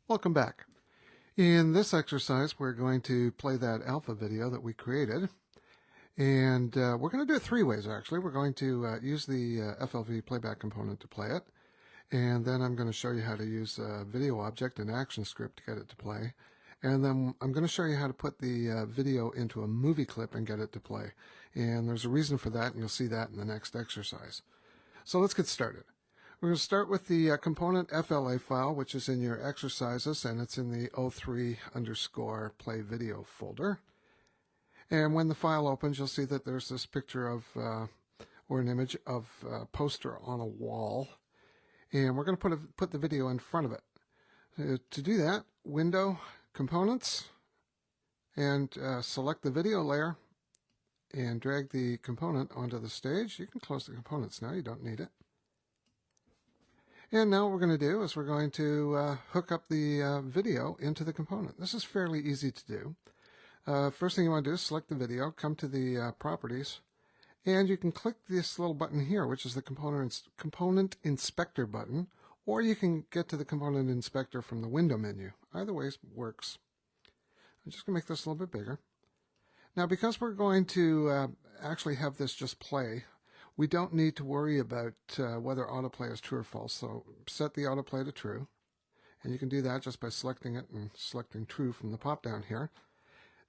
Welcome back. In this exercise, we're going to play that alpha video that we created. And we're going to do it three ways, actually. We're going to use the FLV playback component to play it. And then I'm going to show you how to use a video object and action script to get it to play. And then I'm going to show you how to put the video into a movie clip and get it to play. And there's a reason for that, and you'll see that in the next exercise. So let's get started. We're going to start with the component FLA file, which is in your exercises, and it's in the 03_play video folder. And when the file opens, you'll see that there's this picture of, or an image of a poster on a wall. And we're going to put the video in front of it. To do that, Window, Components, and select the video layer and drag the component onto the stage. You can close the components now, you don't need it. And now what we're going to do is we're going to hook up the video into the component. This is fairly easy to do. First thing you want to do is select the video, come to the properties, and you can click this little button here, which is the component inspector button, or you can get to the component inspector from the window menu. Either way works. I'm just going to make this a little bit bigger. Now, because we're going to actually have this just play, we don't need to worry about whether autoplay is true or false. So set the autoplay to true. And you can do that just by selecting it and selecting true from the pop down here.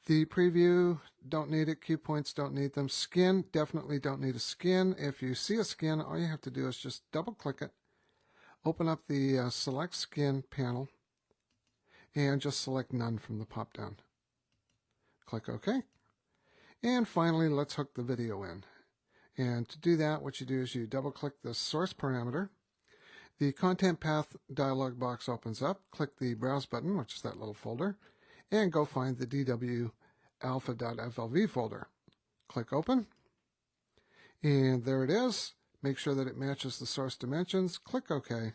The preview, don't need it. Cue points, don't need them. Skin, definitely don't need a skin. If you see a skin, all you have to do is just double click it, open up the select skin panel, and just select none from the pop down. Click OK. And finally, let's hook the video in. And to do that, what you do is you double-click the source parameter. The content path dialog box opens up. Click the Browse button, which is that little folder, and go find the DW alpha.flv folder. Click Open, and there it is. Make sure that it matches the source dimensions. Click OK.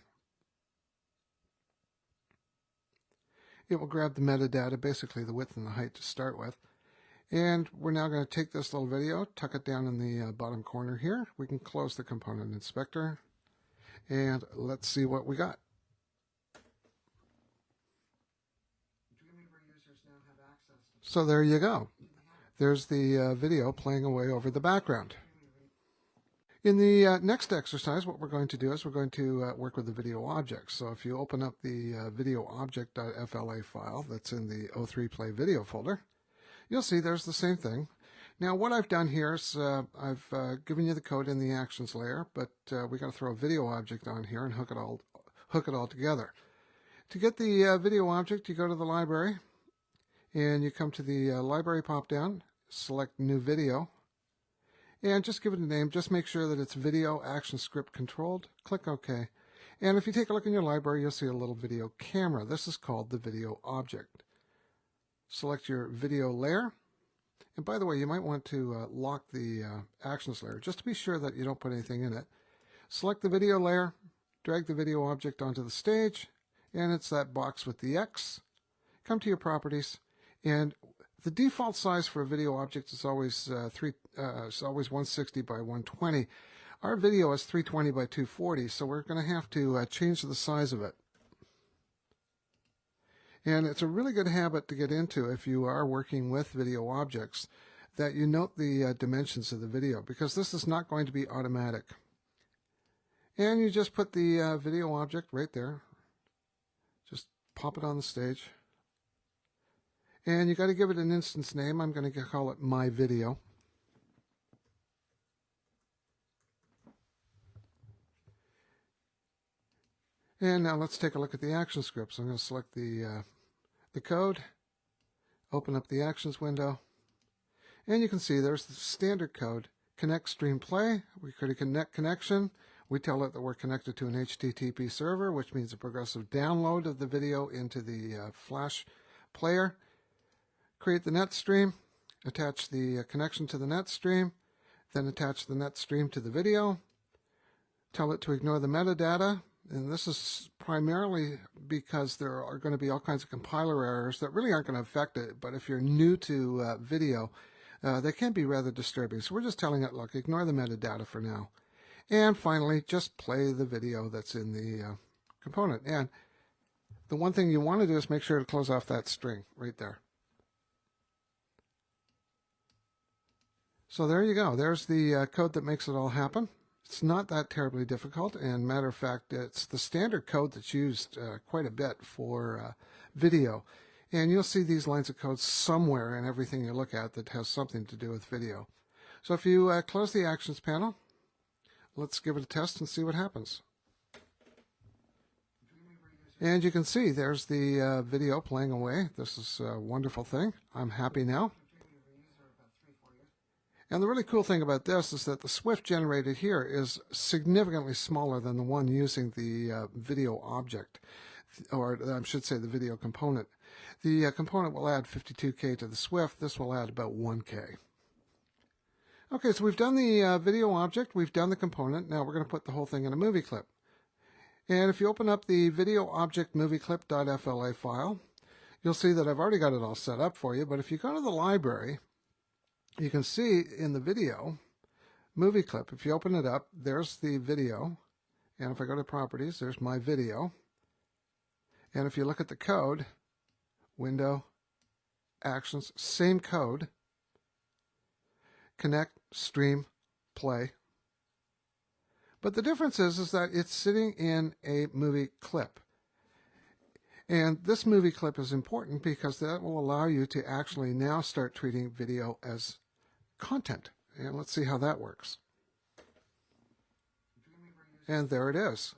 It will grab the metadata, basically the width and the height to start with. And we're now going to take this little video, tuck it down in the bottom corner here. We can close the component inspector, and let's see what we got. So there you go. There's the video playing away over the background. In the next exercise, what we're going to do is we're going to work with the video objects. So if you open up the video object.fla file that's in the 03play video folder, you'll see there's the same thing. Now what I've done here is I've given you the code in the actions layer, but we got to throw a video object on here and hook it all together. To get the video object, you go to the library and you come to the library pop down, select new video, and just give it a name. Just make sure that it's video action script controlled. Click OK. And if you take a look in your library, you'll see a little video camera. This is called the video object. Select your video layer, and by the way, you might want to lock the actions layer just to be sure that you don't put anything in it. Select the video layer, drag the video object onto the stage, and it's that box with the X. Come to your properties, and the default size for a video object is always 160 by 120. Our video is 320 by 240, so we're going to have to change the size of it. And it's a really good habit to get into if you are working with video objects, that you note the dimensions of the video, because this is not going to be automatic. And you just put the video object right there. Just pop it on the stage. And you got to give it an instance name. I'm going to call it My Video. And now let's take a look at the action scripts. I'm going to select the code, open up the actions window, and you can see there's the standard code. Connect stream play. We create a connect connection. We tell it that we're connected to an HTTP server, which means a progressive download of the video into the Flash player. Create the net stream, attach the connection to the net stream, then attach the net stream to the video. Tell it to ignore the metadata. And this is primarily because there are going to be all kinds of compiler errors that really aren't going to affect it. But if you're new to video, they can be rather disturbing. So we're just telling it, look, ignore the metadata for now. And finally, just play the video that's in the component. And the one thing you want to do is make sure to close off that string right there. So there you go. There's the code that makes it all happen. It's not that terribly difficult, and matter of fact, it's the standard code that's used quite a bit for video. And you'll see these lines of code somewhere in everything you look at that has something to do with video. So if you close the Actions panel, let's give it a test and see what happens. And you can see there's the video playing away. This is a wonderful thing. I'm happy now. And the really cool thing about this is that the SWF generated here is significantly smaller than the one using the video object, or I should say the video component. The component will add 52K to the SWF. This will add about 1K. Okay, so we've done the video object, we've done the component. Now we're going to put the whole thing in a movie clip. And if you open up the video object movie clip.fla file, you'll see that I've already got it all set up for you. But if you go to the library, you can see in the video movie clip, if you open it up, there's the video. And if I go to properties, there's my video. And if you look at the code, window, actions, same code, connect, stream, play. But the difference is that it's sitting in a movie clip. And this movie clip is important because that will allow you to actually now start treating video as content. And let's see how that works. And there it is.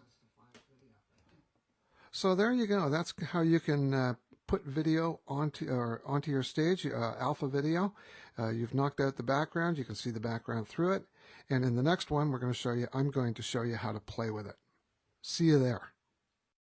So there you go. That's how you can put video onto your stage, alpha video. You've knocked out the background. You can see the background through it. And in the next one, I'm going to show you how to play with it. See you there.